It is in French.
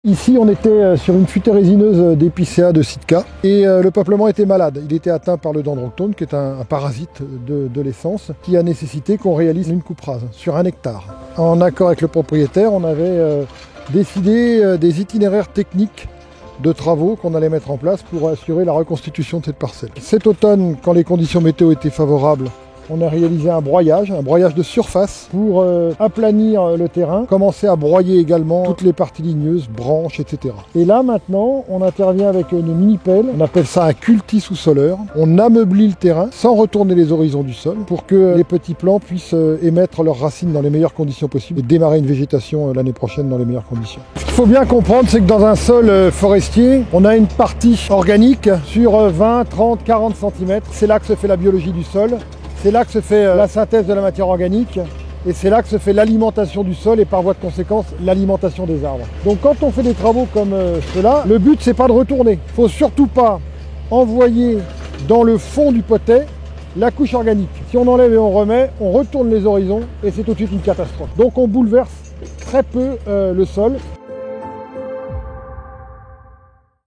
Ici, on était sur une futée résineuse d'épicéa de Sitka et le peuplement était malade. Il était atteint par le dendroctone, qui est un parasite de l'essence, qui a nécessité qu'on réalise une coupe rase sur 1 hectare. En accord avec le propriétaire, on avait décidé des itinéraires techniques de travaux qu'on allait mettre en place pour assurer la reconstitution de cette parcelle. Cet automne, quand les conditions météo étaient favorables, on a réalisé un broyage de surface pour aplanir le terrain, commencer à broyer également toutes les parties ligneuses, branches, etc. Et là maintenant, on intervient avec une mini-pelle, on appelle ça un culti sous-soleur. On ameublit le terrain sans retourner les horizons du sol pour que les petits plants puissent émettre leurs racines dans les meilleures conditions possibles et démarrer une végétation l'année prochaine dans les meilleures conditions. Ce qu'il faut bien comprendre, c'est que dans un sol forestier, on a une partie organique sur 20, 30, 40 cm. C'est là que se fait la biologie du sol. C'est là que se fait la synthèse de la matière organique et c'est là que se fait l'alimentation du sol et par voie de conséquence l'alimentation des arbres. Donc quand on fait des travaux comme cela, le but c'est pas de retourner. Il ne faut surtout pas envoyer dans le fond du potet la couche organique. Si on enlève et on remet, on retourne les horizons et c'est tout de suite une catastrophe. Donc on bouleverse très peu le sol